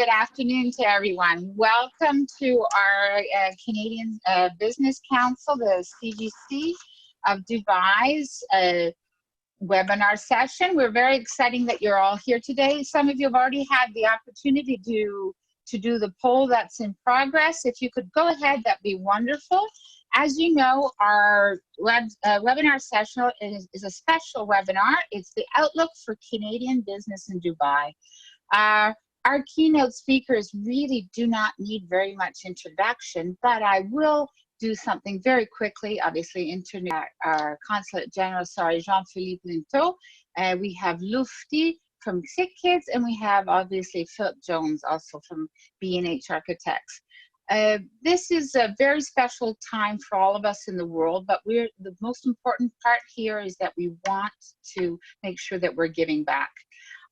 good afternoon to everyone. Welcome to our Canadian Business Council, the CBC of Dubai's webinar session. We're very excited that you're all here today. Some of you have already had the opportunity to do the poll that's in progress. If you could go ahead, that'd be wonderful. As you know, our webinar session is a special webinar. It's the Outlook for Canadian Business in Dubai. Our keynote speakers really do not need very much introduction, but I will do something very quickly. Obviously, our Consulate General, Jean-Philippe Linteau. We have Lufti from Sick Kids, and we have obviously Philip Jones also from B&H Architects. This is a very special time for all of us in the world, but the most important part here is that we want to make sure that we're giving back.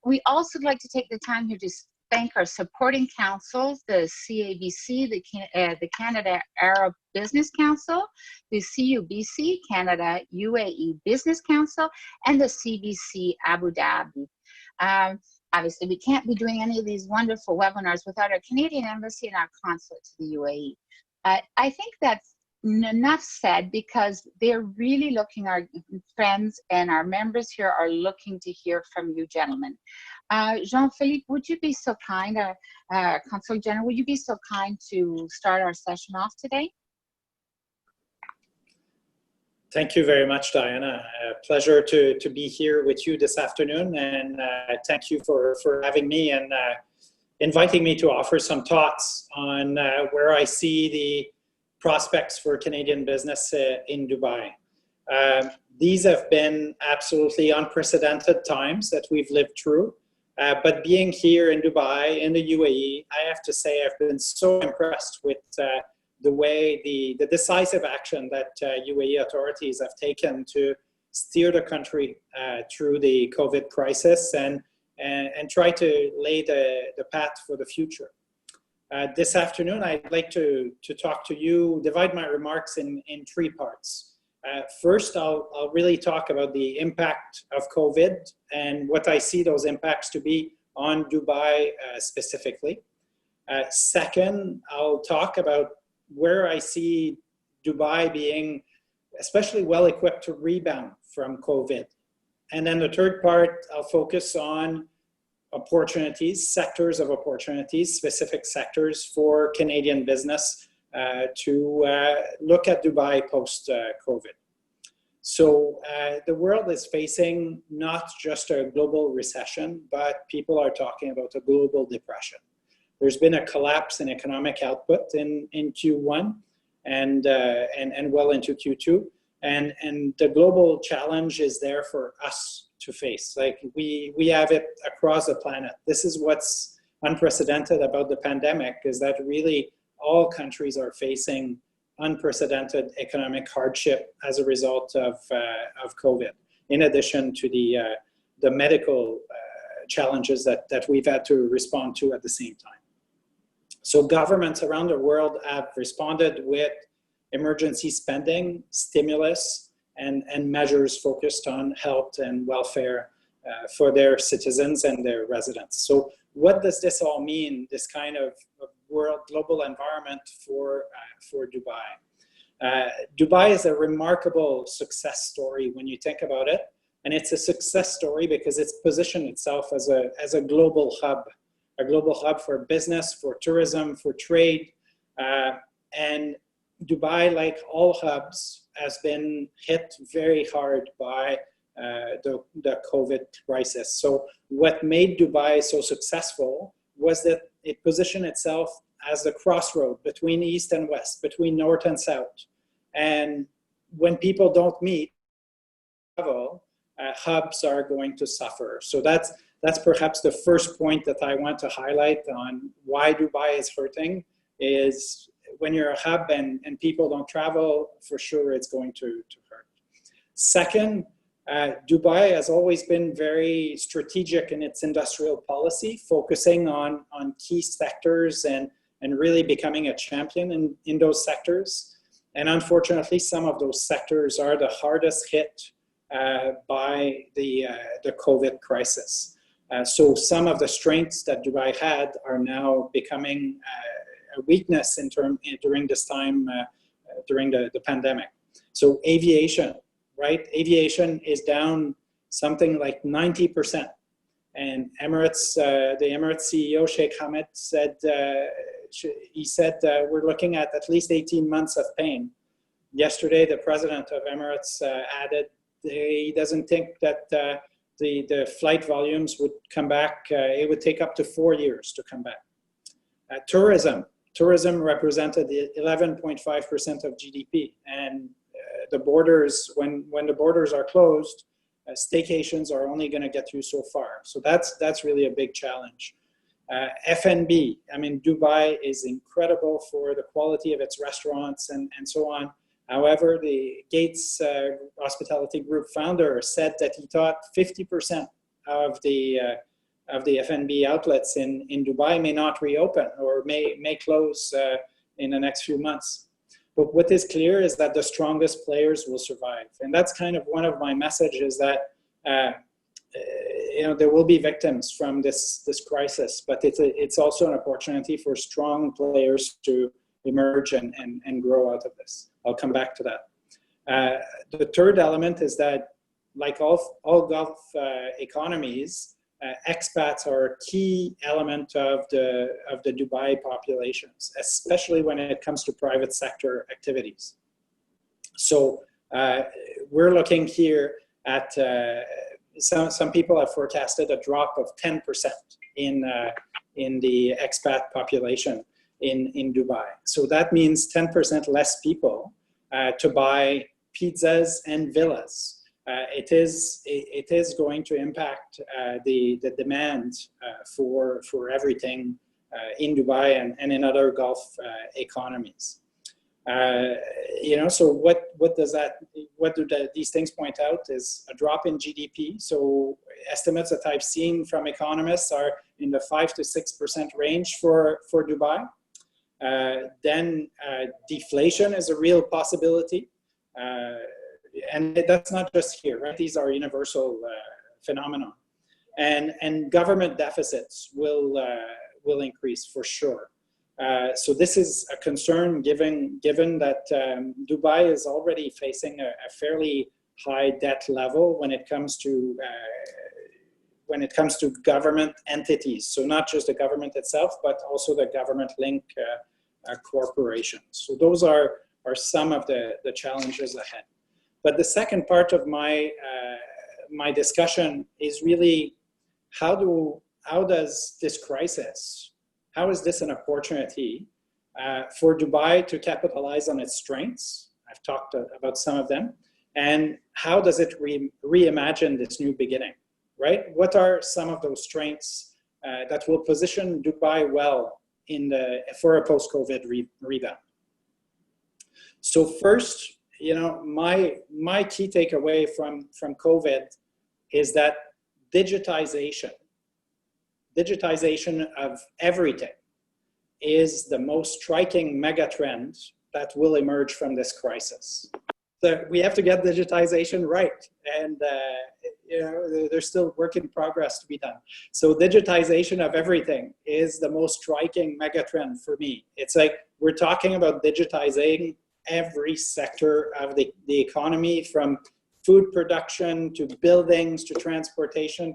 We also like to take the time here to thank our supporting councils, the CABC, the Canada Arab Business Council, the CUBC, Canada UAE Business Council, and the CBC Abu Dhabi. Obviously, we can't be doing any of these wonderful webinars without our Canadian Embassy and our consulate to the UAE. I think that's enough said, because they're really looking, our friends and our members here are looking to hear from you gentlemen. Jean-Philippe, would you be so kind, Consul General, would you be so kind to start our session off today? Thank you very much, Diana. Pleasure to be here with you this afternoon, and thank you for having me and inviting me to offer some thoughts on where I see the prospects for Canadian business in Dubai. These have been absolutely unprecedented times that we've lived through, but being here in Dubai, in the UAE, I have to say I've been so impressed with the way the decisive action that UAE authorities have taken to steer the country through the COVID crisis and try to lay the path for the future. This afternoon, I'd like to talk to you, divide my remarks in three parts. First, I'll really talk about the impact of COVID and what I see those impacts to be on Dubai specifically. Second, I'll talk about where I see Dubai being especially well equipped to rebound from COVID. And then the third part, I'll focus on opportunities, sectors of opportunities, specific sectors for Canadian business to look at Dubai post-COVID. So the world is facing not just a global recession, but people are talking about a global depression. There's been a collapse in economic output in Q1 and well into Q2. And the global challenge is there for us to face. Like we have it across the planet. This is what's unprecedented about the pandemic, is that really all countries are facing unprecedented economic hardship as a result of COVID, in addition to the medical challenges that we've had to respond to at the same time. So governments around the world have responded with emergency spending, stimulus, and measures focused on health and welfare for their citizens and their residents. So what does this all mean, this kind of global environment for Dubai? Dubai is a remarkable success story when you think about it. And it's a success story because it's positioned itself as a global hub for business, for tourism, for trade. And Dubai, like all hubs, has been hit very hard by the COVID crisis. So what made Dubai so successful was that it positioned itself as the crossroad between East and West, between North and South. And when people don't meet, hubs are going to suffer. So that's perhaps the first point that I want to highlight on why Dubai is hurting, is when you're a hub and people don't travel, for sure it's going to hurt. Second, Dubai has always been very strategic in its industrial policy, focusing on key sectors and really becoming a champion in those sectors. And unfortunately, some of those sectors are the hardest hit by the COVID crisis. So some of the strengths that Dubai had are now becoming a weakness during this time, during the pandemic. So aviation, right? Aviation is down something like 90%. And Emirates, the Emirates CEO, Sheikh Hamad, said, we're looking at least 18 months of pain. Yesterday, the president of Emirates added he doesn't think that the flight volumes would come back. It would take up to 4 years to come back. Tourism represented 11.5% of GDP, and the borders, when the borders are closed, staycations are only going to get you so far. So that's really a big challenge. F&B, I mean, Dubai is incredible for the quality of its restaurants and so on. However, the Gates Hospitality Group founder said that he thought 50% of the F&B outlets in Dubai may not reopen or may close in the next few months. But what is clear is that the strongest players will survive. And that's kind of one of my messages, that there will be victims from this crisis, but it's also an opportunity for strong players to emerge and grow out of this. I'll come back to that. The third element is that, like all Gulf economies, expats are a key element of the Dubai populations, especially when it comes to private sector activities. So we're looking here at some people have forecasted a drop of 10% in the expat population in Dubai. So that means 10% less people to buy pizzas and villas. It is going to impact the demand for everything in Dubai and in other Gulf economies. So what do these things point out is a drop in GDP. So estimates that I've seen from economists are in the 5 to 6% range for Dubai. Then deflation is a real possibility. And that's not just here, right? These are universal phenomena. And government deficits will increase for sure. So this is a concern given that Dubai is already facing a fairly high debt level when it comes to government entities. So not just the government itself, but also the government-linked corporations. So those are some of the challenges ahead. But the second part of my discussion is really how does this crisis, how is this an opportunity for Dubai to capitalize on its strengths? I've talked about some of them. And how does it reimagine this new beginning, right? What are some of those strengths that will position Dubai well for a post-COVID rebound? So first, my key takeaway from COVID is that digitization of everything is the most striking mega trend that will emerge from this crisis. So we have to get digitization right, and there's still work in progress to be done. So digitization of everything is the most striking mega trend for me. It's like we're talking about digitizing every sector of the economy, from food production to buildings to transportation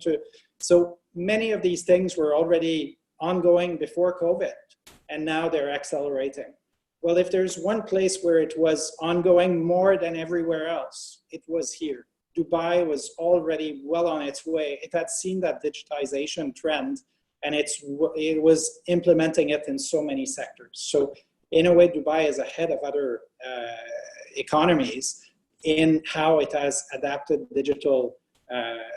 so many of these things were already ongoing before COVID, and now they're accelerating. Well, if there's one place where it was ongoing more than everywhere else, it was here. Dubai was already well on its way. It had seen that digitization trend, and it was implementing it in so many sectors. So in a way, Dubai is ahead of other economies in how it has adapted digital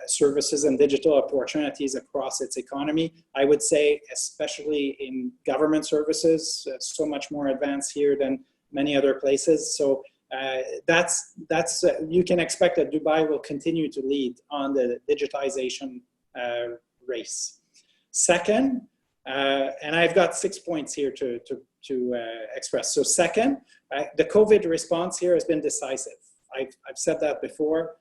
services and digital opportunities across its economy. I would say, especially in government services, so much more advanced here than many other places. So you can expect that Dubai will continue to lead on the digitization race. Second, and I've got 6 points here to express. So second, the COVID response here has been decisive. I've said that before.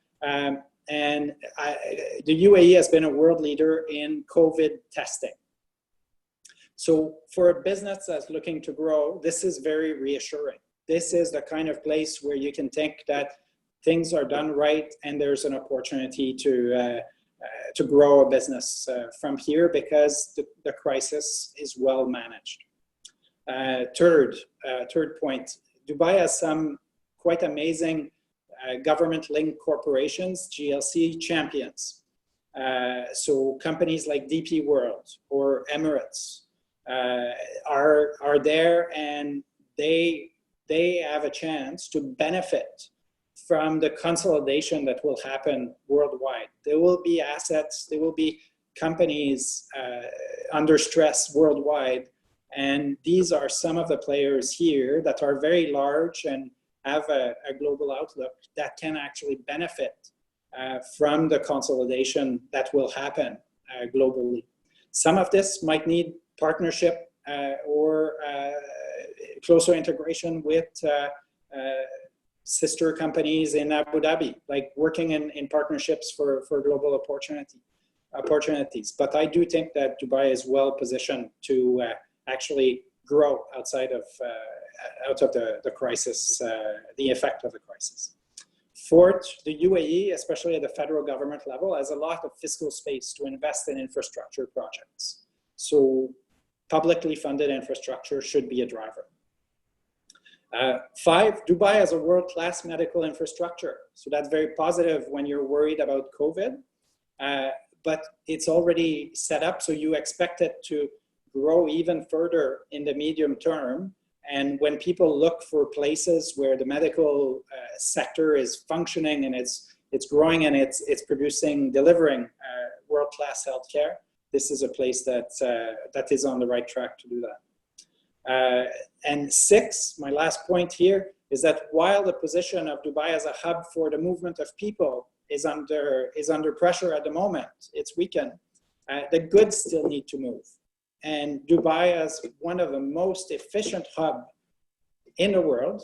the UAE has been a world leader in COVID testing. So for a business that's looking to grow, this is very reassuring. This is the kind of place where you can think that things are done right and there's an opportunity to grow a business from here because the crisis is well managed. Third point, Dubai has some quite amazing government-linked corporations, GLC champions. So companies like DP World or Emirates are there, and they have a chance to benefit from the consolidation that will happen worldwide. There will be assets, there will be companies under stress worldwide, and these are some of the players here that are very large and have a global outlook that can actually benefit from the consolidation that will happen globally. Some of this might need partnership or closer integration with sister companies in Abu Dhabi, like working in partnerships for global opportunities. But I do think that Dubai is well positioned to actually grow out of the crisis, the effect of the crisis. Fourth, the UAE, especially at the federal government level, has a lot of fiscal space to invest in infrastructure projects. So publicly funded infrastructure should be a driver. 5, Dubai has a world-class medical infrastructure. So that's very positive when you're worried about COVID, but it's already set up, so you expect it to grow even further in the medium term. And when people look for places where the medical sector is functioning and it's growing and it's delivering world-class healthcare, this is a place that is on the right track to do that. And 6, my last point here, is that while the position of Dubai as a hub for the movement of people is under pressure at the moment, it's weakened, the goods still need to move. And Dubai is one of the most efficient hubs in the world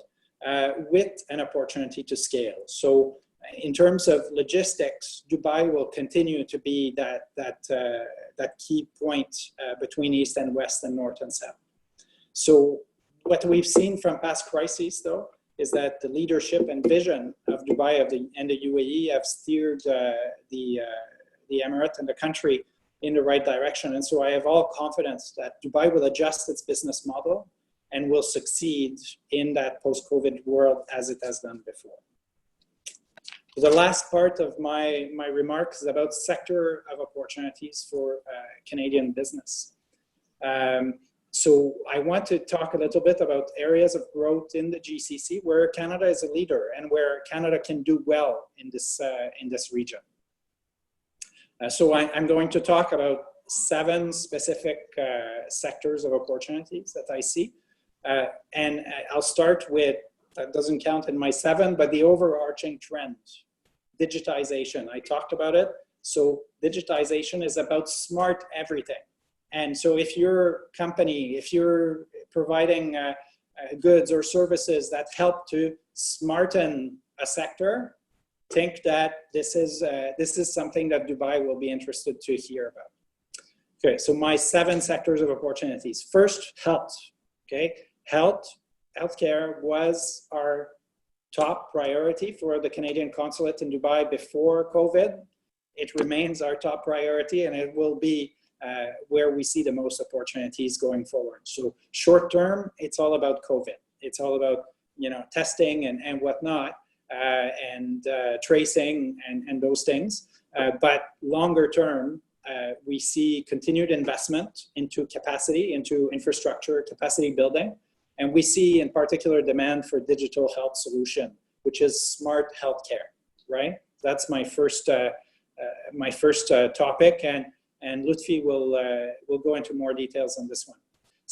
with an opportunity to scale. So in terms of logistics, Dubai will continue to be that key point between East and West and North and South. So what we've seen from past crises, though, is that the leadership and vision of Dubai and the UAE have steered the Emirate and the country in the right direction. And so I have all confidence that Dubai will adjust its business model and will succeed in that post-COVID world as it has done before. The last part of my remarks is about sector of opportunities for Canadian business. So I want to talk a little bit about areas of growth in the GCC where Canada is a leader and where Canada can do well in this region. So I'm going to talk about 7 specific sectors of opportunities that I see. And I'll start with, that doesn't count in my 7, but the overarching trend, digitization. I talked about it. So digitization is about smart everything. And so if your company, if you're providing goods or services that help to smarten a sector, think that this is something that Dubai will be interested to hear about. Okay, so my 7 sectors of opportunities. First, health. Okay, healthcare was our top priority for the Canadian consulate in Dubai before COVID. It remains our top priority, and it will be where we see the most opportunities going forward. So short term, it's all about COVID. It's all about testing and whatnot. And tracing and those things. But longer term, we see continued investment into capacity, into infrastructure, capacity building. And we see in particular demand for digital health solution, which is smart healthcare, right? That's my first topic. And Lutfi will go into more details on this one.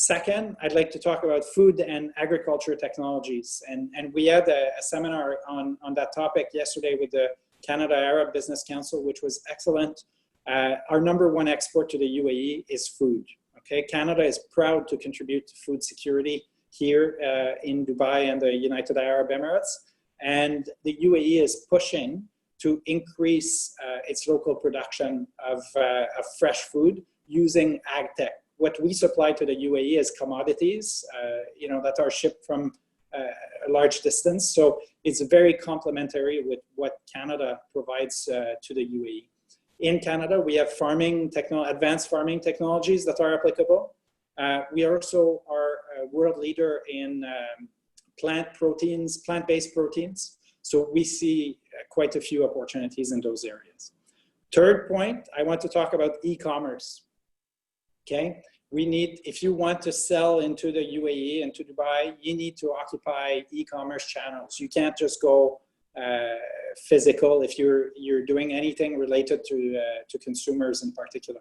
Second, I'd like to talk about food and agriculture technologies. And we had a seminar on that topic yesterday with the Canada Arab Business Council, which was excellent. Our number 1 export to the UAE is food. Okay, Canada is proud to contribute to food security here in Dubai and the United Arab Emirates. And the UAE is pushing to increase its local production of fresh food using ag tech. What we supply to the UAE is commodities, that are shipped from a large distance. So it's very complementary with what Canada provides to the UAE. In Canada, we have advanced farming technologies that are applicable. We also are a world leader in plant-based proteins. So we see quite a few opportunities in those areas. Third point, I want to talk about e-commerce. Okay, if you want to sell into the UAE and to Dubai, you need to occupy e-commerce channels. You can't just go physical if you're doing anything related to consumers in particular.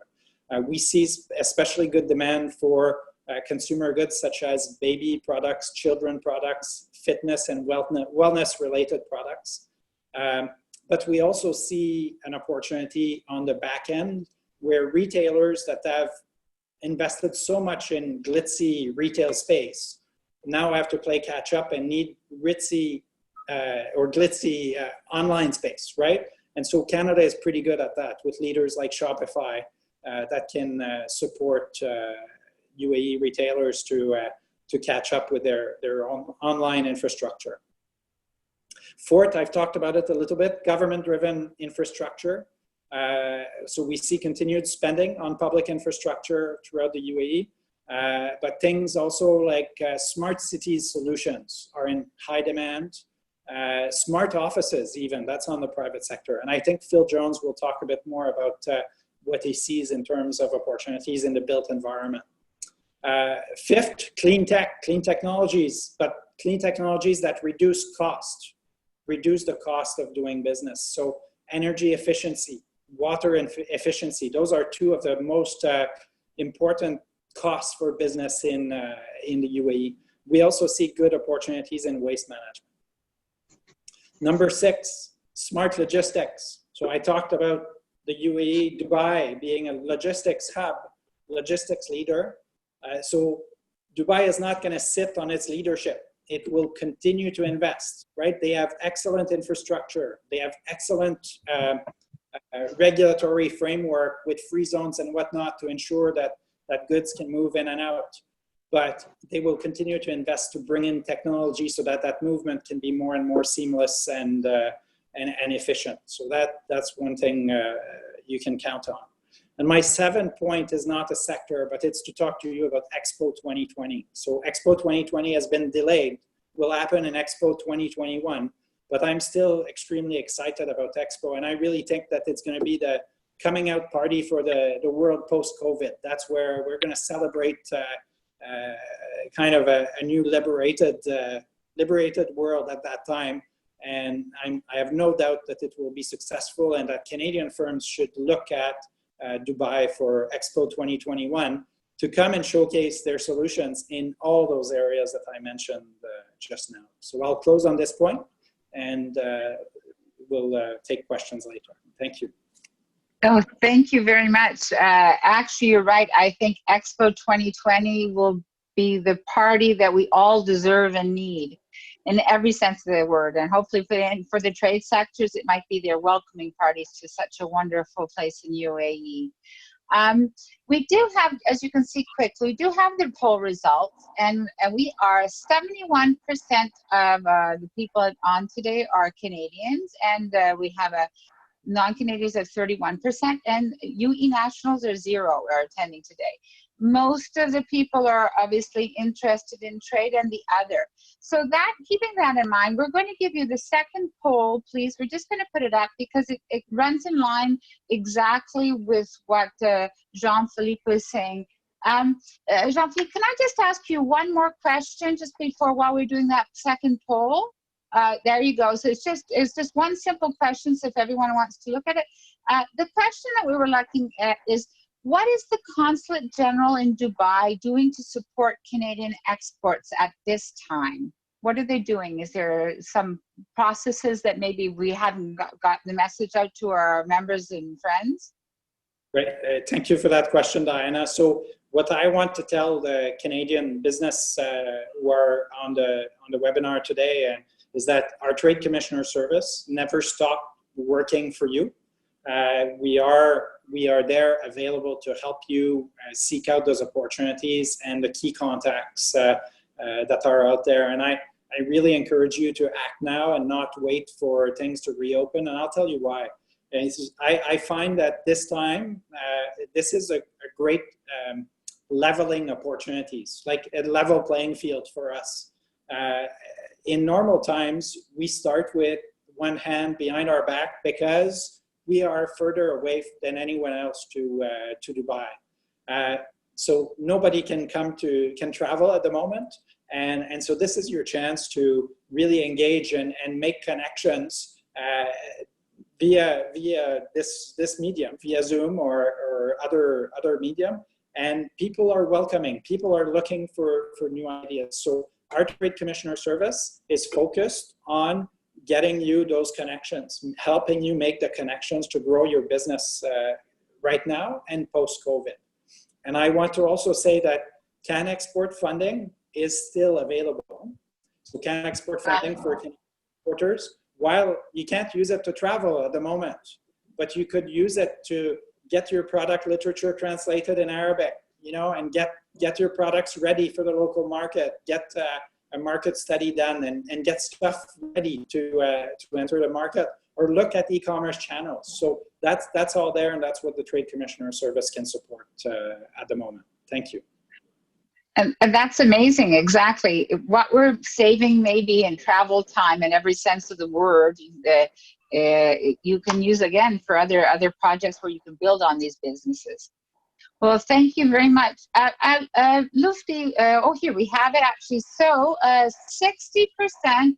We see especially good demand for consumer goods such as baby products, children products, fitness and wellness related products. But we also see an opportunity on the back end where retailers that have invested so much in glitzy retail space now have to play catch up and need glitzy online space, right? And so Canada is pretty good at that with leaders like Shopify that can support UAE retailers to catch up with their own online infrastructure. Fourth, I've talked about it a little bit, government-driven infrastructure. So we see continued spending on public infrastructure throughout the UAE, but things also like smart cities solutions are in high demand. Smart offices even, that's on the private sector. And I think Phil Jones will talk a bit more about what he sees in terms of opportunities in the built environment. Fifth, clean technologies, but clean technologies that reduce the cost of doing business. So energy efficiency, water efficiency, those are two of the most important costs for business in the UAE. We also see good opportunities in waste management. Number 6, smart logistics. So I talked about the UAE, Dubai being a logistics hub, logistics leader. So Dubai is not going to sit on its leadership. It will continue to invest, right? They have excellent infrastructure. They have excellent regulatory framework with free zones and whatnot to ensure that goods can move in and out. But they will continue to invest to bring in technology so that movement can be more and more seamless and efficient. So that's one thing you can count on. And my 7th point is not a sector, but it's to talk to you about Expo 2020. So Expo 2020 has been delayed, will happen in Expo 2021, but I'm still extremely excited about Expo. And I really think that it's going to be the coming out party for the world post-COVID. That's where we're going to celebrate kind of a new liberated world at that time. And I have no doubt that it will be successful and that Canadian firms should look at Dubai for Expo 2021 to come and showcase their solutions in all those areas that I mentioned just now. So I'll close on this point and we'll take questions later. Thank you. Oh, thank you very much. Actually, you're right. I think Expo 2020 will be the party that we all deserve and need in every sense of the word. And hopefully for the trade sectors, it might be their welcoming parties to such a wonderful place in UAE. We do have, as you can see quickly, we do have the poll results, and we are 71% of the people on today are Canadians, and we have a non-Canadians of 31%, and UE nationals are 0 are attending today. Most of the people are obviously interested in trade and the other. So keeping that in mind, we're going to give you the second poll, please. We're just going to put it up because it runs in line exactly with what Jean-Philippe was saying. Jean-Philippe, can I just ask you one more question just while we're doing that second poll? There you go. So it's just one simple question. So if everyone wants to look at it, the question that we were looking at is, what is the Consulate General in Dubai doing to support Canadian exports at this time? What are they doing? Is there some processes that maybe we haven't got the message out to our members and friends? Great. Thank you for that question, Diana. So what I want to tell the Canadian business who are on the webinar today is that our Trade Commissioner service never stopped working for you. We are there available to help you seek out those opportunities and the key contacts that are out there. And I really encourage you to act now and not wait for things to reopen. And I'll tell you why. I find that this time, this is a great leveling opportunities, like a level playing field for us. In normal times, we start with one hand behind our back because we are further away than anyone else to Dubai. So nobody can travel at the moment. And so this is your chance to really engage and make connections via this medium, via Zoom or other medium. And people are welcoming. People are looking for new ideas. So our Trade Commissioner Service is focused on getting you those connections, helping you make the connections to grow your business right now and post-COVID. And I want to also say that CAN Export funding is still available. So CAN Export funding for exporters, while you can't use it to travel at the moment, but you could use it to get your product literature translated in Arabic, and get your products ready for the local market, get a market study done and get stuff ready to enter the market, or look at e-commerce channels. So that's all there, and that's what the Trade Commissioner Service can support at the moment. Thank you. And that's amazing. Exactly. What we're saving maybe in travel time in every sense of the word, you can use again for other projects where you can build on these businesses. Well, thank you very much. Lufti, here we have it actually. So 60%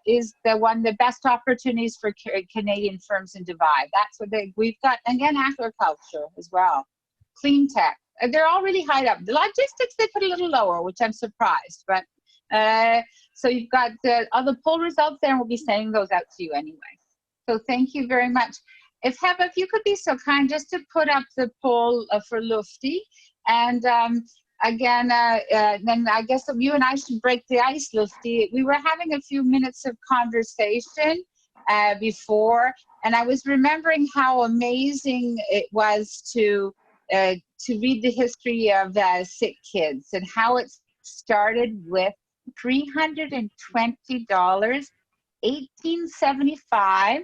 is the best opportunities for Canadian firms in Dubai. That's what we've got. Again, agriculture as well, clean tech. They're all really high up. The logistics, they put a little lower, which I'm surprised. But so you've got all the poll results there, and we'll be sending those out to you anyway. So thank you very much. If you could be so kind just to put up the poll for Lufti. And again, then I guess you and I should break the ice, Lufti. We were having a few minutes of conversation before, and I was remembering how amazing it was to read the history of sick kids and how it started with $320, 1875.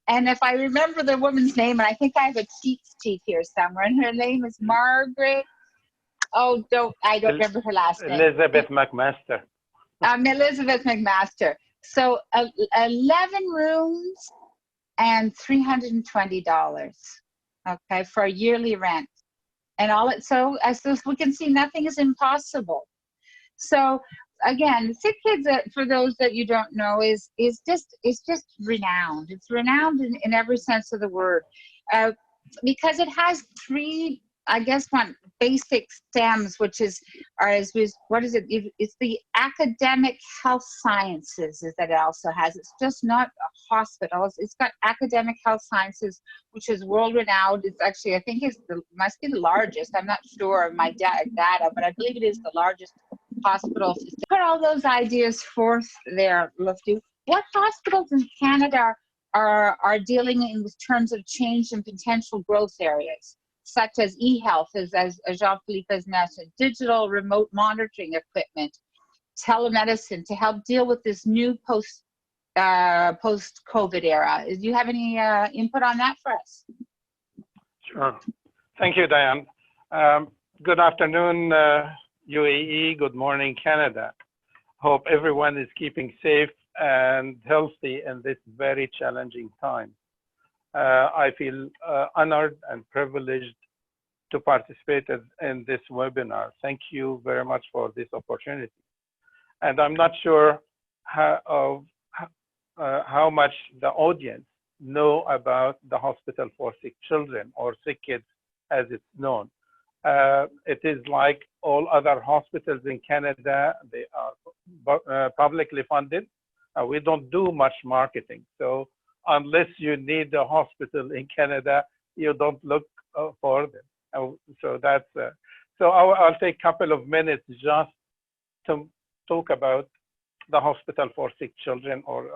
And if I remember the woman's name, and I think I have a cheat sheet here somewhere, and her name is Margaret. I don't remember her last name. Elizabeth McMaster. Elizabeth McMaster. So 11 rooms and $320. Okay, for a yearly rent. And so we can see nothing is impossible. So again, sick kids, for those that you don't know, is just renowned. It's renowned in every sense of the word, because it has three, one basic stems, which is what is it? It's the academic health sciences that it also has. It's just not a hospital. It's got academic health sciences, which is world renowned. It's actually, I think must be the largest. I'm not sure of my data, but I believe it is the largest hospital. To put all those ideas forth there, Lufti, what hospitals in Canada are dealing in terms of change and potential growth areas, such as e-health, as Jean-Philippe has mentioned, digital remote monitoring equipment, telemedicine, to help deal with this new post-COVID era? Do you have any input on that for us? Sure. Thank you, Diane. Good afternoon, UAE. Good morning, Canada. Hope everyone is keeping safe and healthy in this very challenging time. I feel honored and privileged to participate in this webinar. Thank you very much for this opportunity. And I'm not sure how much the audience know about the Hospital for Sick Children, or Sick Kids as it's known. It is like all other hospitals in Canada. They are publicly funded. We don't do much marketing. So unless you need a hospital in Canada, you don't look for them. So that's so I'll take a couple of minutes just to talk about the Hospital for Sick Children, or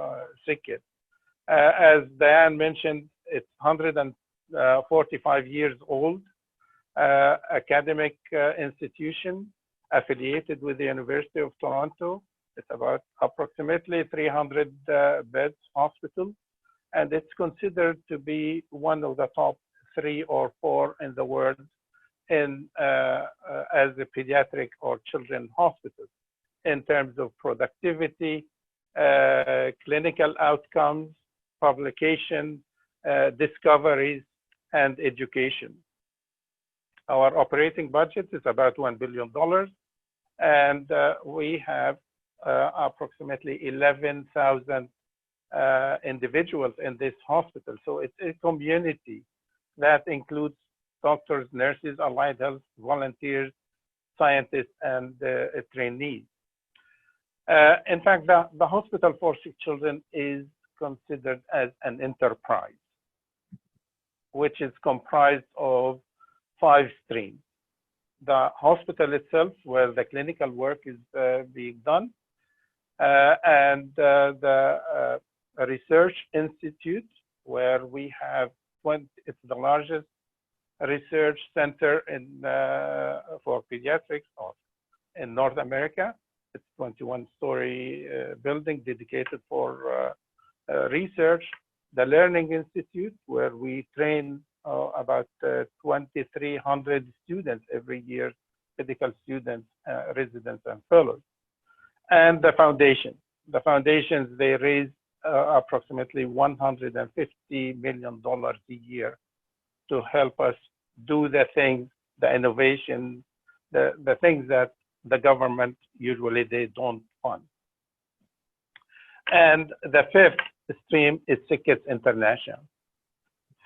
Sick Kids. As Diane mentioned, it's 145 years old, academic institution affiliated with the University of Toronto. It's about approximately 300 beds hospital, and it's considered to be one of the top 3 or 4 in the world in as a pediatric or children's hospital in terms of productivity, clinical outcomes, publication, discoveries, and education. Our operating budget is about $1 billion, and we have approximately 11,000 individuals in this hospital. So it's a community that includes doctors, nurses, allied health volunteers, scientists, and trainees. In fact, the Hospital for Sick Children is considered as an enterprise, which is comprised of 5 streams. The hospital itself, where the clinical work is being done, and the research institute, where we have it's the largest research center in for pediatrics in North America. It's 21-story building dedicated for research. The Learning Institute, where we train about 2,300 students every year, medical students, residents, and fellows. And the foundation. The foundations, they raise approximately $150 million a year to help us do the things, the innovation, the things that the government usually they don't fund. And the 5th stream is Sick Kids International.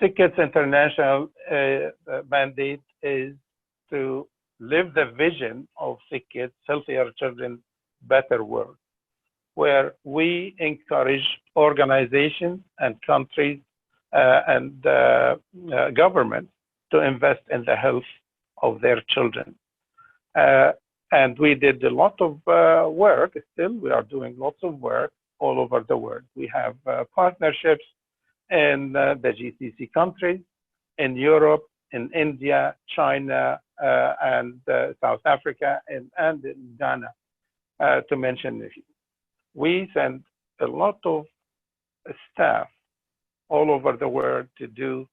Sick Kids International mandate is to live the vision of sick kids, healthier children, better world, where we encourage organizations and countries and governments to invest in the health of their children. And we did a lot of work, still we are doing lots of work all over the world. We have partnerships in the GCC countries, in Europe, in India, China, and South Africa, and in Ghana, to mention a few. We send a lot of staff all over the world to do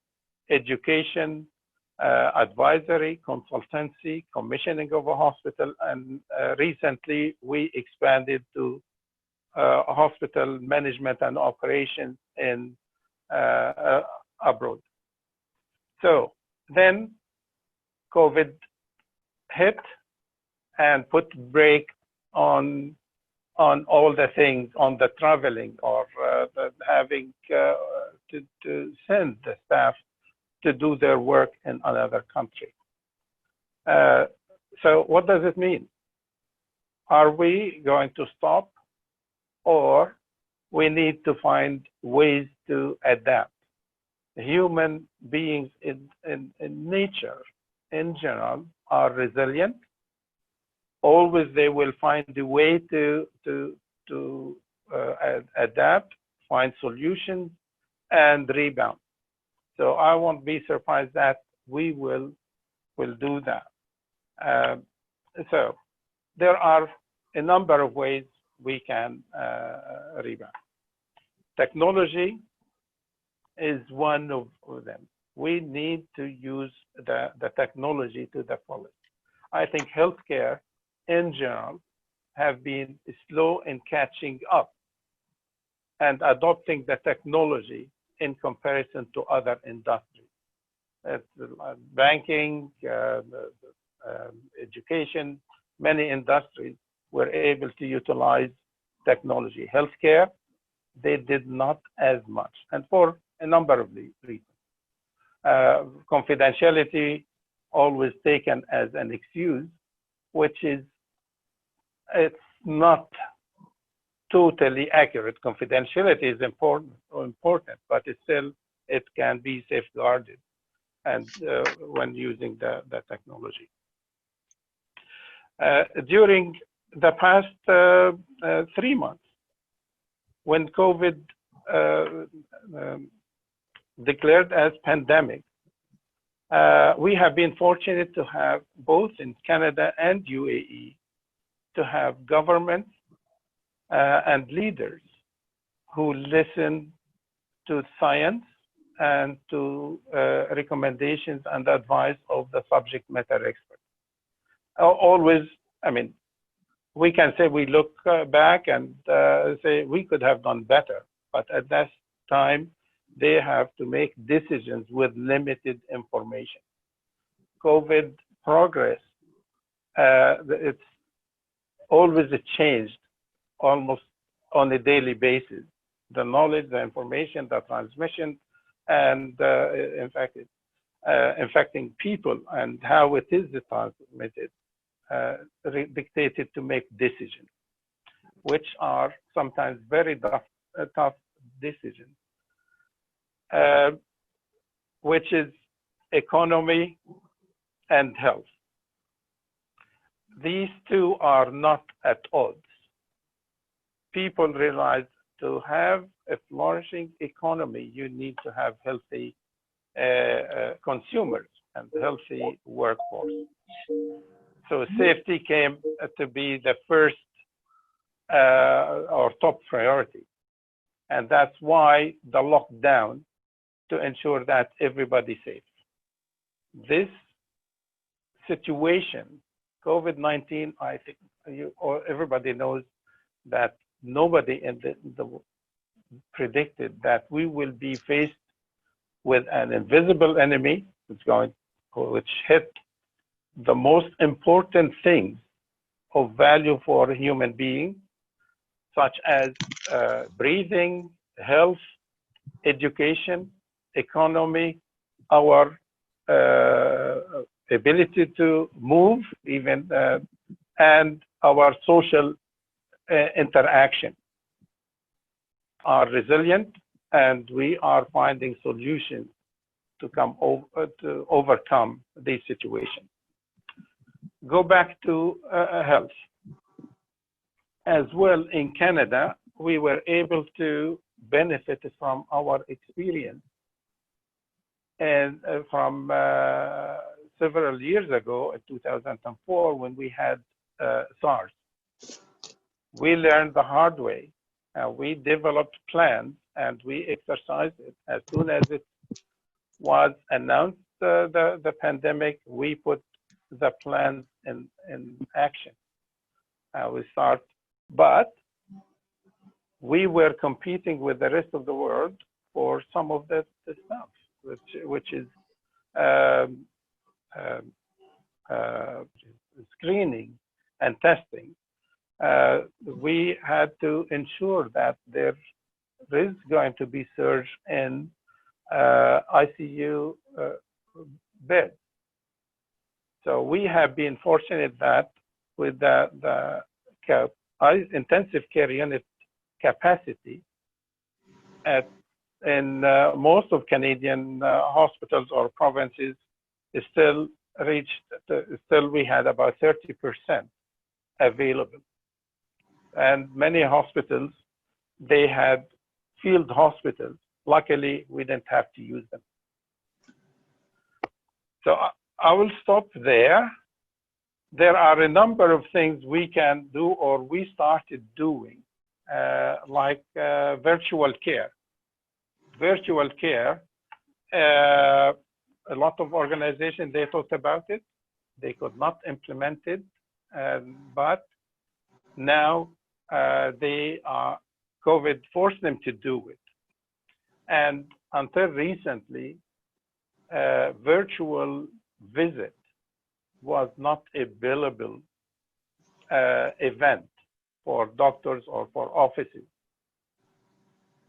education, advisory, consultancy, commissioning of a hospital, and recently we expanded to hospital management and operations in abroad. So then COVID hit and put brake on all the things, on the traveling or having to send the staff to do their work in another country. So what does it mean? Are we going to stop, or we need to find ways to adapt? Human beings in nature, in general, are resilient. Always they will find a way to adapt, find solutions, and rebound. So I won't be surprised that we will do that. So there are a number of ways we can rebound. Technology is one of them. We need to use the technology to the fullest. I think healthcare in general have been slow in catching up and adopting the technology in comparison to other industries. Banking, education, many industries were able to utilize technology. Healthcare, they did not as much, and for a number of reasons. Confidentiality always taken as an excuse, which is, it's not totally accurate. Confidentiality is important, but it can be safeguarded and when using the technology. During the past 3 months, when COVID declared as pandemic, we have been fortunate to have both in Canada and UAE to have governments and leaders who listen to science and to recommendations and advice of the subject matter experts. Always, I mean, we can say we look back and say we could have done better, but at that time, they have to make decisions with limited information. COVID progress, it's always changed almost on a daily basis. The knowledge, the information, the transmission, and in fact, infecting people and how it is transmitted dictated to make decisions, which are sometimes very tough decisions, which is economy and health. These two are not at odds. People realize to have a flourishing economy, you need to have healthy consumers and healthy workforce. So safety came to be the first or top priority. And that's why the lockdown, to ensure that everybody's safe. This situation, COVID-19, I think everybody knows that nobody in the predicted that we will be faced with an invisible enemy which hit the most important things of value for a human being, such as breathing, health, education, economy, our ability to move even, and our social interaction are resilient, and we are finding solutions to overcome these situations. Go back to health. As well, in Canada, we were able to benefit from our experience and from several years ago, in 2004, when we had SARS. We learned the hard way. We developed plans and we exercised it. As soon as it was announced, the pandemic, we put the plans in action. But we were competing with the rest of the world for some of the stuff, which is screening and testing. We had to ensure that there is going to be surge in ICU beds. So we have been fortunate that with the intensive care unit capacity in most of Canadian hospitals or provinces, still we had about 30% available. And many hospitals, they had field hospitals. Luckily, we didn't have to use them. So I will stop there. There are a number of things we can do or we started doing, like virtual care. Virtual care, a lot of organizations, they thought about it. They could not implement it, but now COVID forced them to do it. And until recently, virtual visit was not a billable event for doctors or for offices.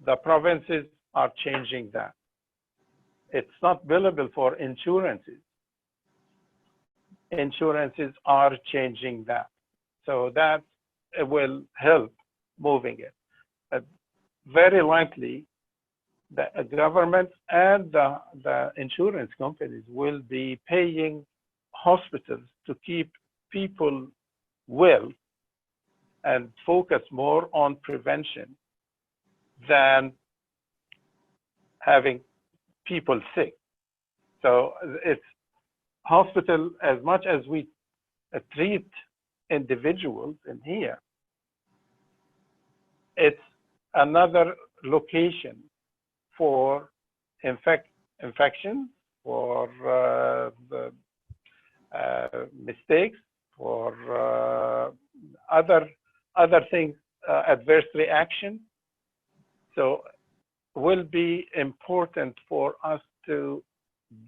The provinces are changing that. It's not billable for insurances. Insurances are changing that. So that will help moving it. But very likely, the government and the insurance companies will be paying hospitals to keep people well and focus more on prevention than having people sick. So it's hospital, as much as we treat individuals in here, it's another location for infection, for the mistakes, for other things, adverse reaction. So will be important for us to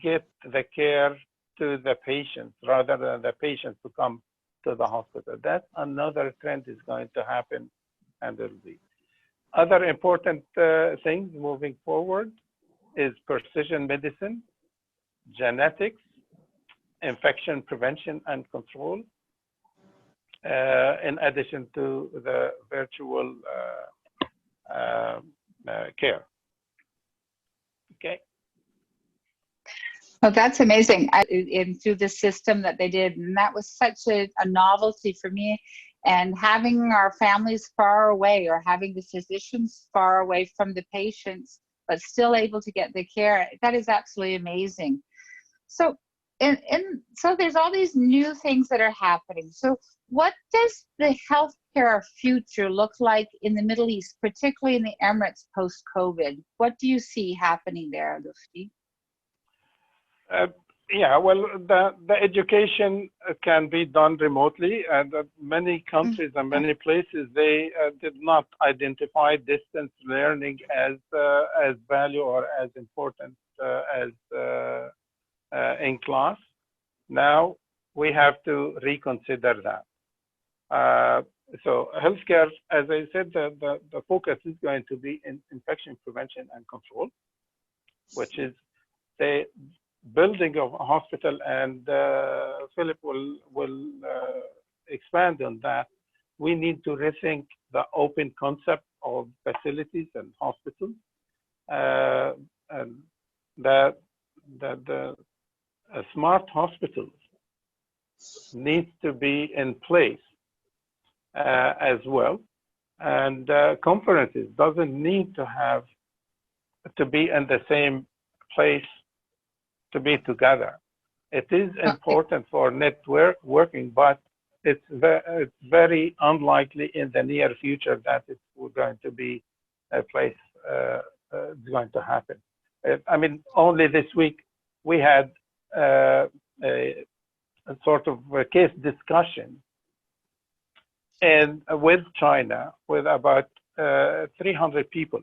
get the care to the patients rather than the patients to come to the hospital. That's another trend is going to happen, and it'll be. Other important things moving forward is precision medicine, genetics, infection prevention and control, in addition to the virtual care. Okay. Oh, that's amazing. Through the system that they did, and that was such a novelty for me. And having our families far away, or having the physicians far away from the patients, but still able to get the care, that is absolutely amazing. So, so there's all these new things that are happening. So what does the healthcare future look like in the Middle East, particularly in the Emirates post-COVID? What do you see happening there, Lufti? Yeah, well, the education can be done remotely, and many countries and many places, they did not identify distance learning as value or as important as in class. Now we have to reconsider that. So healthcare, as I said, the focus is going to be in infection prevention and control, which is the building of a hospital, and Philip will expand on that. We need to rethink the open concept of facilities and hospitals, and the smart hospitals needs to be in place as well, and conferences doesn't need to have to be in the same place to be together. It is important for working, but it's very unlikely in the near future that it's going to be a place it's going to happen. I mean, only this week we had a sort of a case discussion and with China, with about 300 people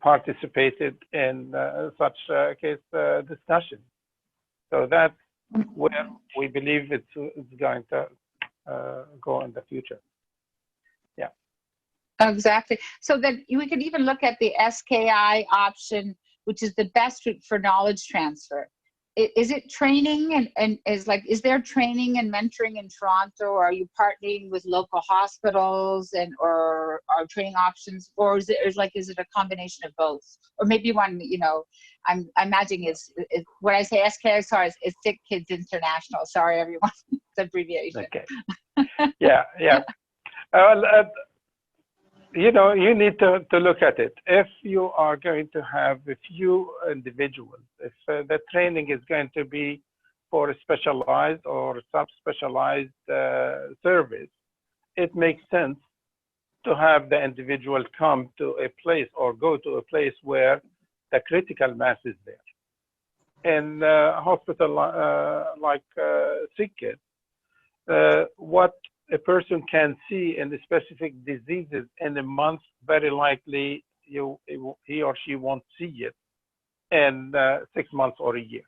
participated in such case discussion. So that's where we believe it's going to go in the future. Yeah. Exactly. So then we could even look at the SKI option, which is the best route for knowledge transfer. Is it training and is there training and mentoring in Toronto, or are you partnering with local hospitals or training options, or is it a combination of both? Or maybe one, I'm imagining it's when I say SKI, sorry, it's Sick Kids International. Sorry, everyone, it's abbreviation. Okay. Yeah. You need to look at it. If you are going to have a few individuals, if the training is going to be for a specialized or subspecialized service, it makes sense to have the individual come to a place or go to a place where the critical mass is there. In a hospital like Sick Kids, what a person can see in the specific diseases in a month, very likely he or she won't see it in 6 months or a year.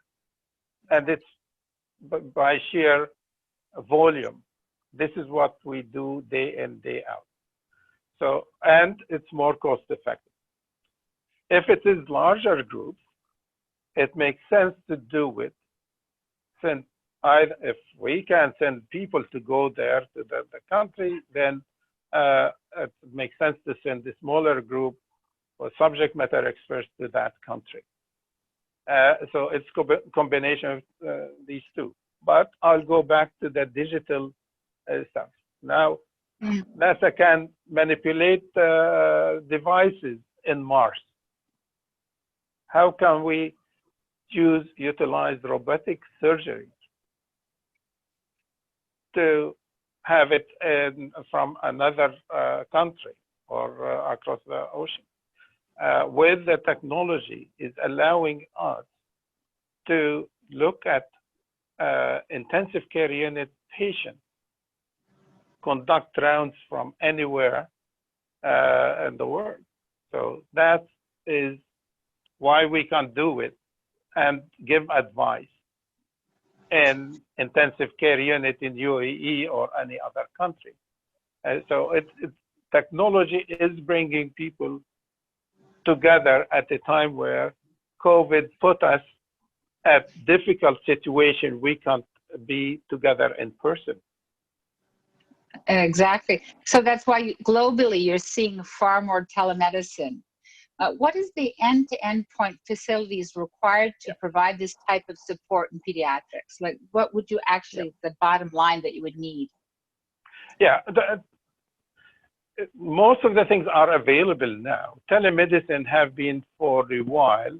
And it's by sheer volume. This is what we do day in, day out. So, and it's more cost effective. If it is larger groups, it makes sense to do it since if we can send people to go there to the country, then it makes sense to send a smaller group or subject matter experts to that country. So it's a combination of these two. But I'll go back to the digital stuff. Now, NASA can manipulate devices in Mars. how can we utilize robotic surgery to have it from another country or across the ocean. With the technology is allowing us to look at intensive care unit patients, conduct rounds from anywhere in the world. So that is why we can do it and give advice in intensive care unit in UAE or any other country. So technology is bringing people together at a time where COVID put us at difficult situation. We can't be together in person. Exactly. So that's why globally you're seeing far more telemedicine. What is the end-to-end point facilities required to provide this type of support in pediatrics? Like, what would you actually, the bottom line that you would need? Yeah, most of the things are available now. Telemedicine have been for a while,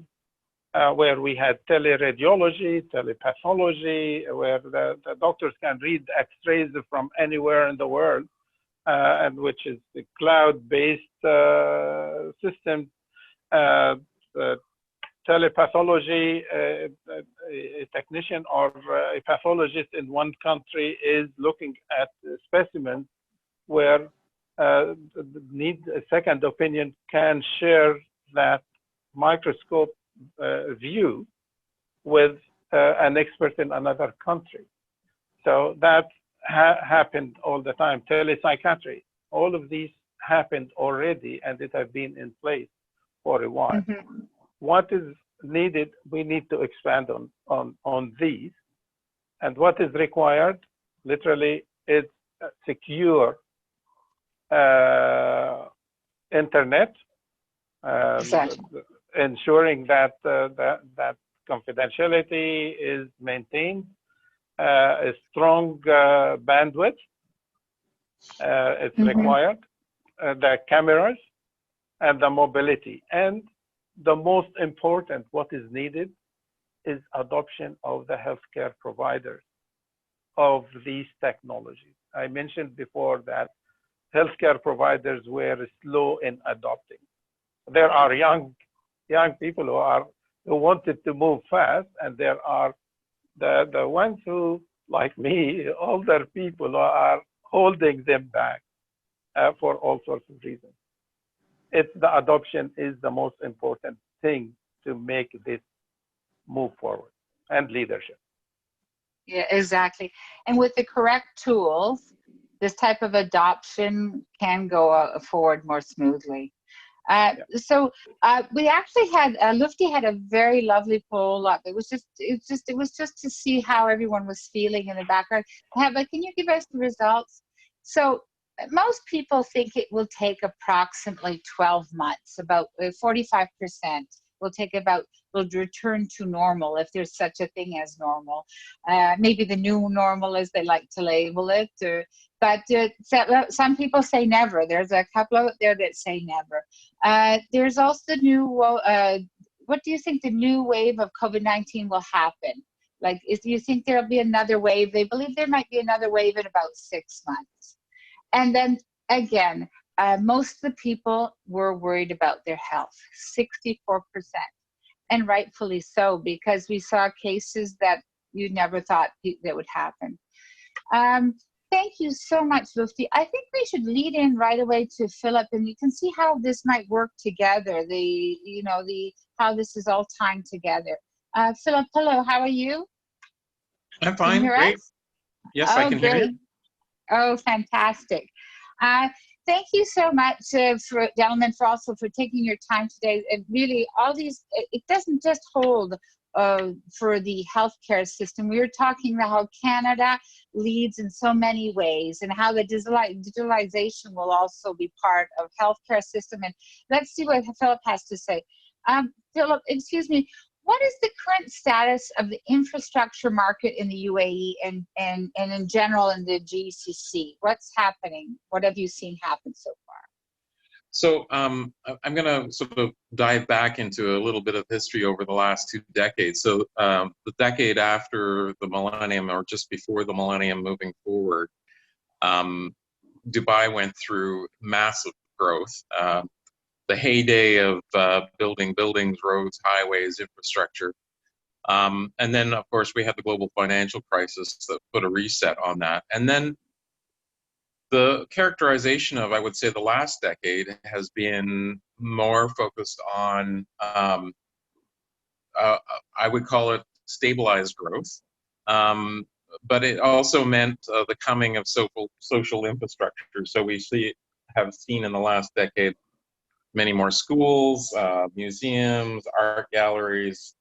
where we had teleradiology, telepathology, where the doctors can read X-rays from anywhere in the world, and which is the cloud-based system. Telepathology, a technician or a pathologist in one country is looking at specimens where need a second opinion, can share that microscope view with an expert in another country. So that happened all the time. Telepsychiatry, all of these happened already, and it has been in place for a while. Mm-hmm. What is needed, we need to expand on these. And what is required, literally, is secure internet, Exactly. ensuring that that confidentiality is maintained, a strong bandwidth is required, the cameras, and the mobility. And the most important, what is needed, is adoption of the healthcare providers of these technologies. I mentioned before that healthcare providers were slow in adopting. There are young people who wanted to move fast, and there are the ones who, like me, older people, who are holding them back for all sorts of reasons. It's the adoption is the most important thing to make this move forward, and leadership. Yeah, exactly. And with the correct tools, this type of adoption can go forward more smoothly. So we actually had Lufti had a very lovely poll up. It was just to see how everyone was feeling in the background. Can you give us the results? So most people think it will take approximately 12 months, about 45% will return to normal, if there's such a thing as normal. Maybe the new normal, as they like to label it. But some people say never. There's a couple out there that say never. There's also the new, what do you think the new wave of COVID-19 will happen? Like, do you think there'll be another wave? They believe there might be another wave in about 6 months. And then again, most of the people were worried about their health, 64%. And rightfully so, because we saw cases that you never thought that would happen. Thank you so much, Lufti. I think we should lead in right away to Philip, and you can see how this might work together. How this is all timed together. Philip, hello. How are you? I'm fine. Can you hear Great. us? Yes, I can hear you. Oh, fantastic. Thank you so much, gentlemen, for taking your time today. And really, all these, it doesn't just hold for the healthcare system. We were talking about how Canada leads in so many ways, and how the digitalization will also be part of healthcare system. And let's see what Philip has to say. Philip, excuse me, what is the current status of the infrastructure market in the UAE and in general in the GCC? What's happening? What have you seen happen so far? So I'm going to sort of dive back into a little bit of history over the last 2 decades. So the decade after the millennium, or just before the millennium, moving forward, Dubai went through massive growth. The heyday of building buildings, roads, highways, infrastructure. And then, of course, we had the global financial crisis that put a reset on that. And then the characterization of, I would say, the last decade has been more focused on, I would call it stabilized growth. But it also meant the coming of social infrastructure. So we have seen in the last decade many more schools, museums, art galleries,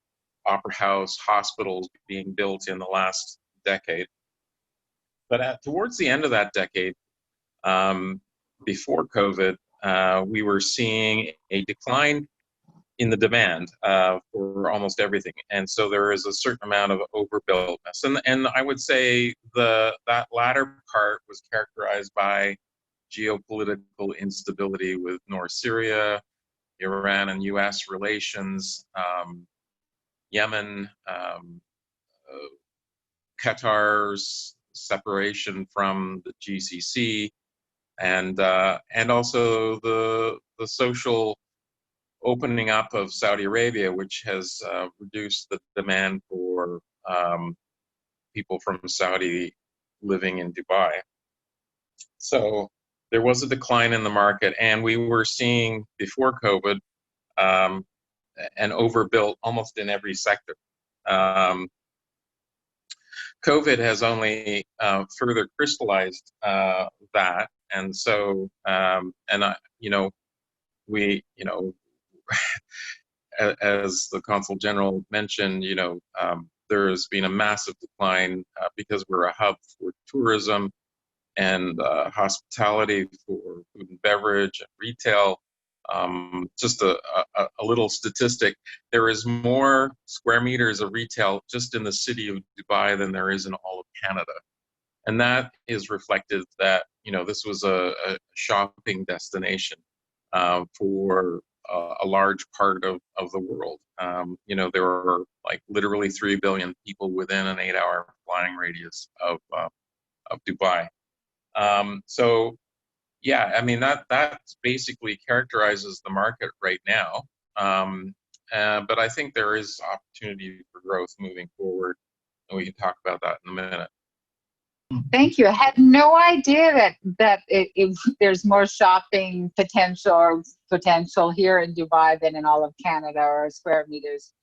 opera house, hospitals being built in the last decade. But towards the end of that decade, before COVID, we were seeing a decline in the demand for almost everything. And so there is a certain amount of overbuiltness. And I would say that latter part was characterized by geopolitical instability with North Syria, Iran and US relations, Yemen, Qatar's separation from the GCC, and also the social opening up of Saudi Arabia, which has reduced the demand for people from Saudi living in Dubai. So there was a decline in the market, and we were seeing before COVID an overbuilt almost in every sector. COVID has only further crystallized that, and so as the Consul General mentioned, there has been a massive decline because we're a hub for tourism and hospitality, for food and beverage and retail. Just a little statistic, there is more square meters of retail just in the city of Dubai than there is in all of Canada. And that is reflective that, this was a shopping destination for a large part of the world. There were like literally 3 billion people within an 8-hour flying radius of Dubai. So yeah, I mean, that basically characterizes the market right now. But I think there is opportunity for growth moving forward, and we can talk about that in a minute. Thank you. I had no idea that there's more shopping potential here in Dubai than in all of Canada, or square meters.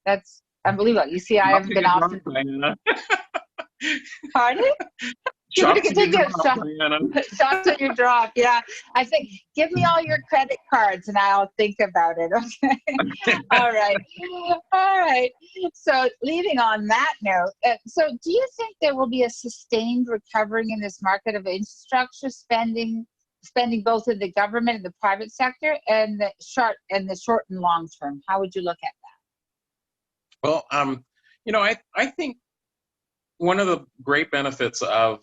That's unbelievable. You see, I haven't been off. Pardon? Shots in your Shots in your drop. Yeah. I think, give me all your credit cards and I'll think about it. Okay. All right. All right. So leaving on that note, so do you think there will be a sustained recovery in this market of infrastructure spending both in the government and the private sector, and the short and long term? How would you look at that? Well, I think one of the great benefits of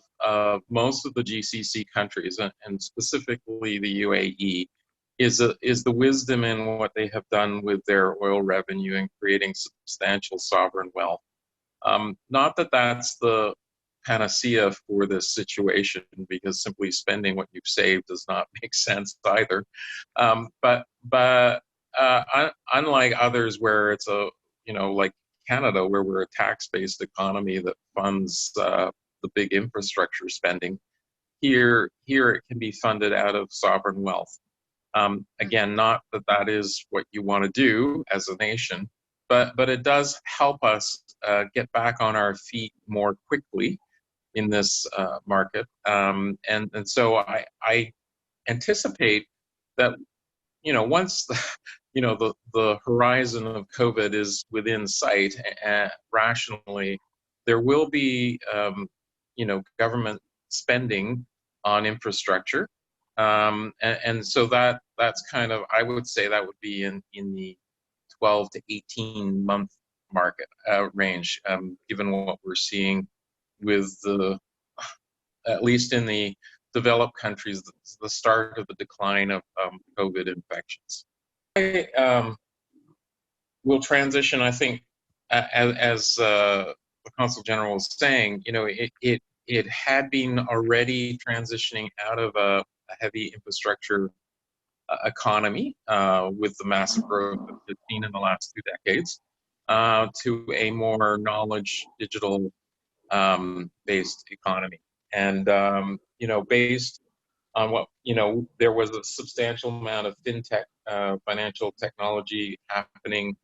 most of the GCC countries, and specifically the UAE, is the wisdom in what they have done with their oil revenue and creating substantial sovereign wealth. Not that that's the panacea for this situation, because simply spending what you've saved does not make sense either. But unlike others where it's like Canada, where we're a tax-based economy that funds the big infrastructure spending, here it can be funded out of sovereign wealth. Again, not that is what you want to do as a nation, but it does help us get back on our feet more quickly in this market. And so I anticipate that once the horizon of COVID is within sight, rationally, there will be government spending on infrastructure, and so that's kind of, I would say that would be in the 12 to 18 month market range, given what we're seeing with at least in the developed countries, the start of the decline of COVID infections. I will transition, I think, as the Consul General was saying, you know, it had been already transitioning out of a heavy infrastructure economy with the massive growth that we've seen in the last 2 decades to a more knowledge digital based economy. And, you know, based on what, you know, there was a substantial amount of fintech, financial technology happening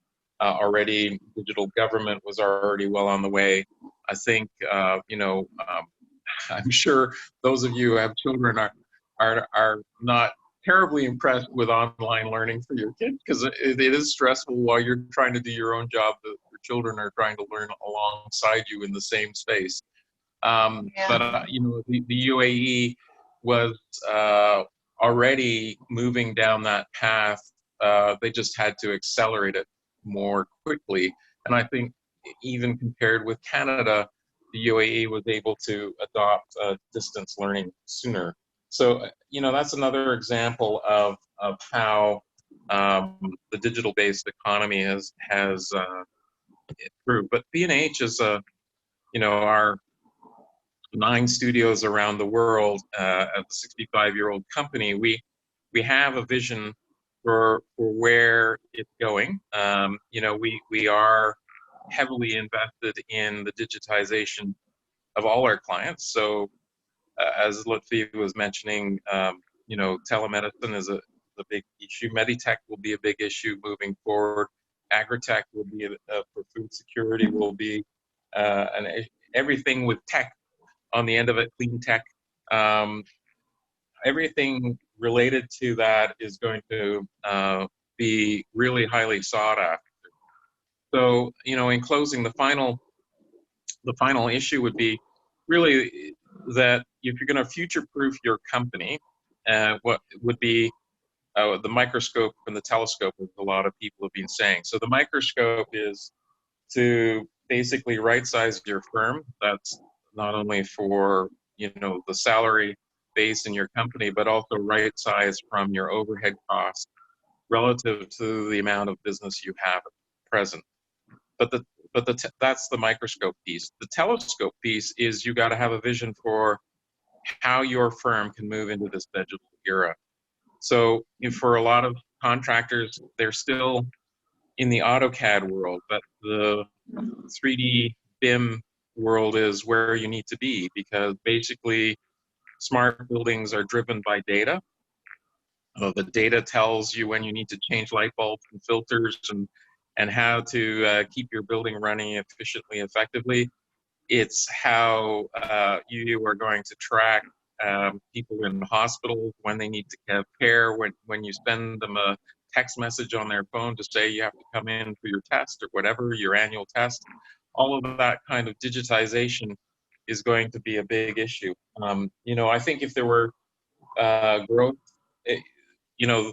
already. Digital government was already well on the way. I think, you know, I'm sure those of you who have children are not terribly impressed with online learning for your kids, because it is stressful while you're trying to do your own job. Your children are trying to learn alongside you in the same space. But you know, the UAE was already moving down that path. They just had to accelerate it more quickly. And I think even compared with Canada, the UAE was able to adopt distance learning sooner. So, you know, that's another example of how the digital-based economy has improved. But B&H is you know, our 9 studios around the world, as a 65-year-old company, we have a vision for where it's going. You know, we are heavily invested in the digitization of all our clients. So, as Lutfi was mentioning, you know, telemedicine is a big issue. Meditech will be a big issue moving forward. Agritech will be for food security will be everything with tech on the end of it, clean tech. Everything related to that is going to be really highly sought after. So, you know, in closing, the final issue would be really that if you're going to future-proof your company, what would be the microscope and the telescope, as a lot of people have been saying. So the microscope is to basically right-size your firm. That's not only for, you know, the salary base in your company, but also right-size from your overhead costs relative to the amount of business you have at present. But that's the microscope piece. The telescope piece is you got to have a vision for how your firm can move into this digital era. So for a lot of contractors, they're still in the AutoCAD world, but the 3D BIM world is where you need to be, because basically smart buildings are driven by data. The data tells you when you need to change light bulbs and filters and how to keep your building running efficiently, effectively. It's how you are going to track people in hospitals when they need to have care, when you send them a text message on their phone to say you have to come in for your test or whatever, your annual test. All of that kind of digitization is going to be a big issue. You know, I think if there were growth, you know,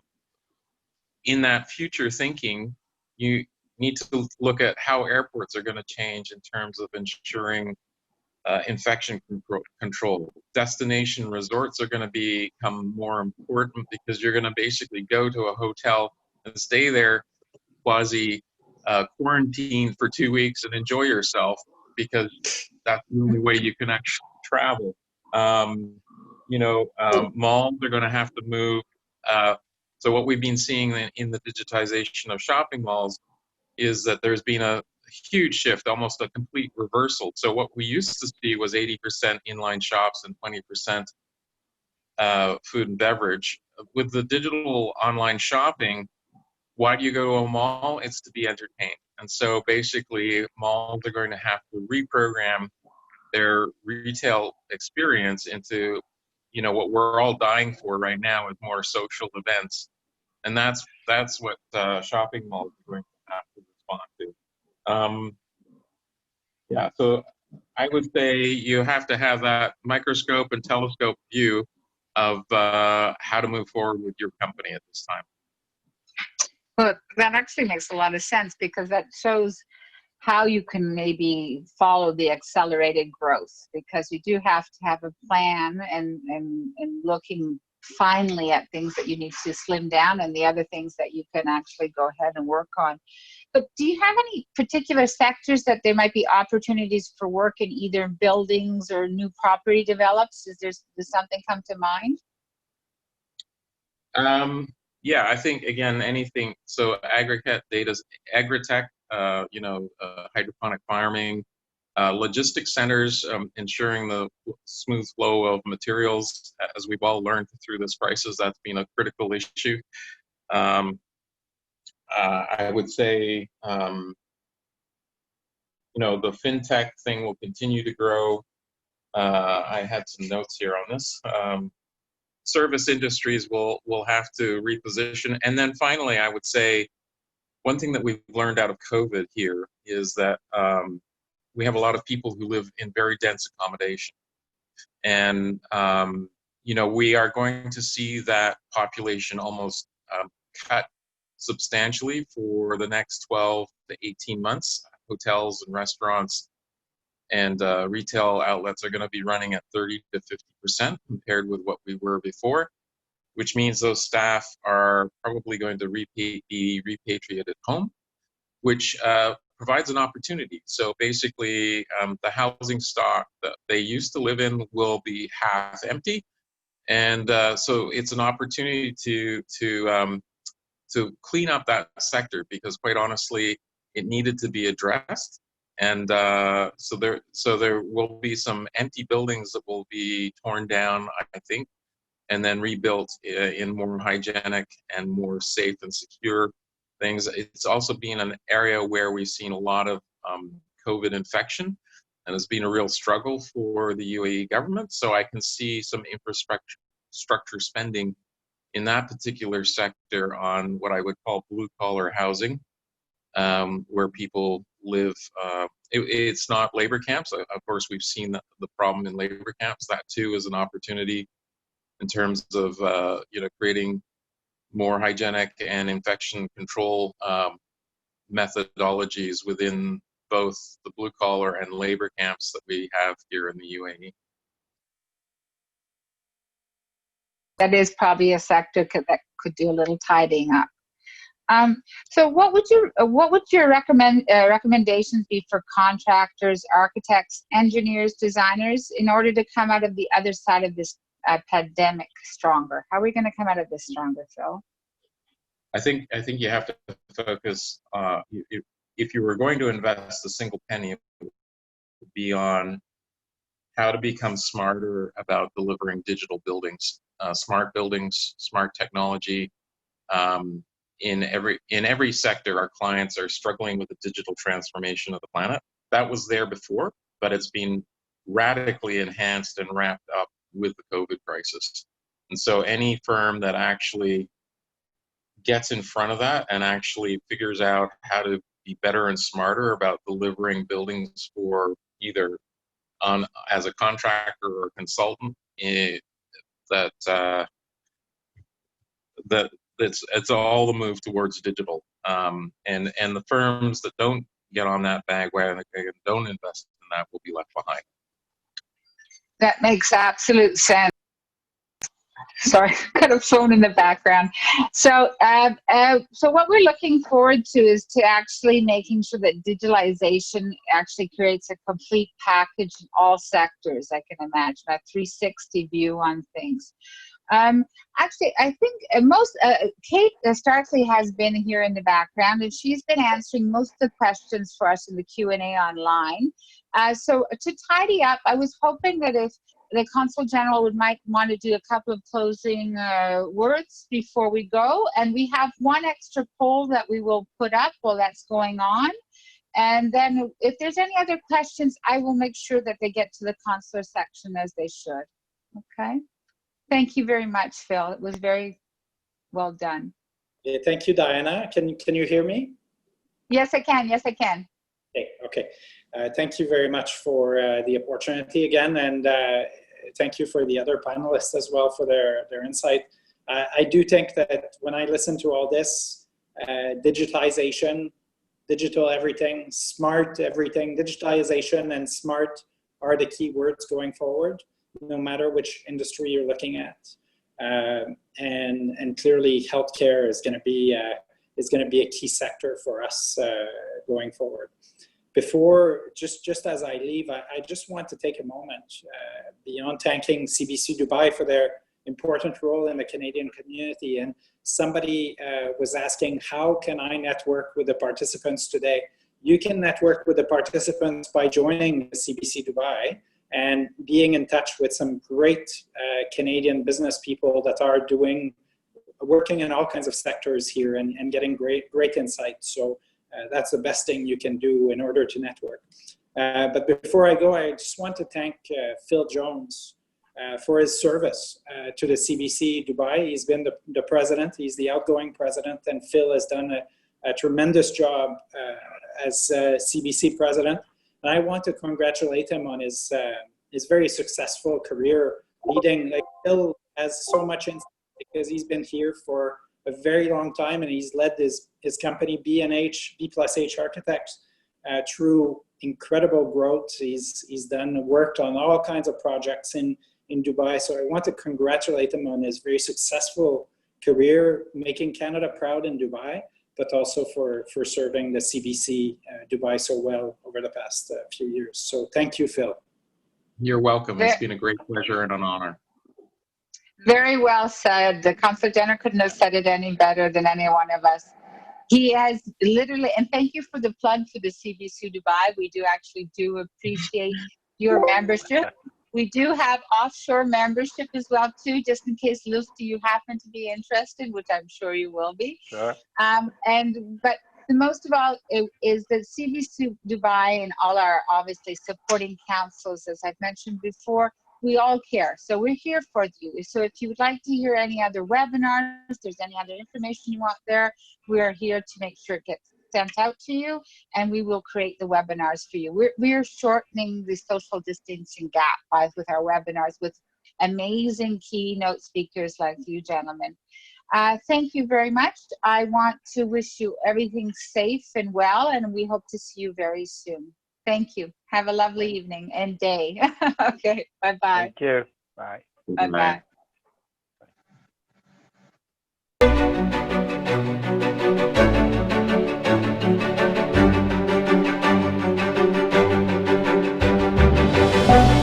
in that future thinking, you need to look at how airports are going to change in terms of ensuring infection control. Destination resorts are going to become more important, because you're going to basically go to a hotel and stay there quasi quarantine for 2 weeks and enjoy yourself, because that's the only way you can actually travel. You know, malls are going to have to move. So what we've been seeing in the digitization of shopping malls is that there's been a huge shift, almost a complete reversal. So what we used to see was 80% inline shops and 20% food and beverage. With the digital online shopping, why do you go to a mall? It's to be entertained. And so basically malls are going to have to reprogram their retail experience into, you know, what we're all dying for right now is more social events. And that's what shopping malls are going to have to respond to. Yeah, so I would say you have to have that microscope and telescope view of how to move forward with your company at this time. Well, that actually makes a lot of sense, because that shows how you can maybe follow the accelerated growth, because you do have to have a plan and looking finally at things that you need to slim down and the other things that you can actually go ahead and work on. But do you have any particular sectors that there might be opportunities for work in, either buildings or new property develops? Does something come to mind? Yeah, I think, again, anything, so agritech, hydroponic farming, logistics centers, ensuring the smooth flow of materials. As we've all learned through this crisis, that's been a critical issue. I would say, the fintech thing will continue to grow. I had some notes here on this. Service industries will have to reposition. And then finally, I would say one thing that we've learned out of COVID here is that we have a lot of people who live in very dense accommodation. And, we are going to see that population almost cut substantially for the next 12 to 18 months. Hotels and restaurants and retail outlets are going to be running at 30 to 50% compared with what we were before, which means those staff are probably going to be repatriated home, which provides an opportunity. So basically, the housing stock that they used to live in will be half empty, and so it's an opportunity to clean up that sector, because quite honestly, it needed to be addressed. And so there will be some empty buildings that will be torn down, I think, and then rebuilt in more hygienic and more safe and secure things. It's also been an area where we've seen a lot of COVID infection, and it's been a real struggle for the UAE government. So I can see some infrastructure spending in that particular sector on what I would call blue-collar housing, where people live. It's not labor camps. Of course, we've seen the problem in labor camps. That too is an opportunity in terms of creating more hygienic and infection control methodologies within both the blue collar and labor camps that we have here in the UAE. That is probably a sector that could do a little tidying up. So what would your recommendations be for contractors, architects, engineers, designers, in order to come out of the other side of this pandemic stronger? How are we going to come out of this stronger, Phil? I think you have to focus. If you were going to invest a single penny, it would be on how to become smarter about delivering digital buildings, smart technology. In every sector, our clients are struggling with the digital transformation of the planet. That was there before, but it's been radically enhanced and wrapped up with the COVID crisis. And so any firm that actually gets in front of that and actually figures out how to be better and smarter about delivering buildings for either as a contractor or consultant, it's all the move towards digital. And the firms that don't get on that bandwagon and don't invest in that will be left behind. That makes absolute sense. Sorry, got a phone in the background. So what we're looking forward to is to actually making sure that digitalization actually creates a complete package in all sectors. I can imagine a 360 view on things. Actually, I think Kate Starkley has been here in the background, and she's been answering most of the questions for us in the Q&A online. So to tidy up, I was hoping that if the Consul General might want to do a couple of closing words before we go, and we have one extra poll that we will put up while that's going on. And then if there's any other questions, I will make sure that they get to the consular section as they should. Okay. Thank you very much, Phil. It was very well done. Yeah, thank you, Diana. Can you hear me? Yes, I can. Yes, I can. Okay. Thank you very much for the opportunity again, and thank you for the other panelists as well for their insight. I do think that when I listen to all this, digitalization digital everything, smart everything. Digitalization and smart are the key words going forward, no matter which industry you're looking at. And clearly, healthcare is going to be a key sector for us going forward. Before, just as I leave, I just want to take a moment, beyond thanking CBC Dubai for their important role in the Canadian community. And somebody was asking, how can I network with the participants today? You can network with the participants by joining the CBC Dubai and being in touch with some great Canadian business people that are working in all kinds of sectors here and getting great insights. So that's the best thing you can do in order to network. But before I go, I just want to thank Phil Jones for his service to the CBC Dubai. He's been the president, he's the outgoing president, and Phil has done a tremendous job as CBC president. And I want to congratulate him on his very successf+ career leading. Like, Phil has so much insight because he's been here for a very long time, and he's led his company B+H Architects through incredible growth. He's worked on all kinds of projects in Dubai. So I want to congratulate him on his very successful career, making Canada proud in Dubai, but also for serving the CBC Dubai so well over the past few years. So thank you, Phil. You're welcome. It's been a great pleasure and an honor. Very well said. The Councillor Jenner couldn't have said it any better than any one of us. He has literally, and thank you for the plug for the CBC Dubai. We do appreciate your membership. We do have offshore membership as well too, just in case, Lucy, you happen to be interested, which I'm sure you will be. Sure. But the most of all is that CBC Dubai and all our obviously supporting councils, as I've mentioned before, we all care. So we're here for you. So if you would like to hear any other webinars, if there's any other information you want there, we are here to make sure it gets sent out to you, and we will create the webinars for you. We're shortening the social distancing gap with our webinars with amazing keynote speakers like you gentlemen. Thank you very much. I want to wish you everything safe and well, and we hope to see you very soon. Thank you. Have a lovely evening and day. Okay. Bye-bye. Thank you. Bye. Bye-bye.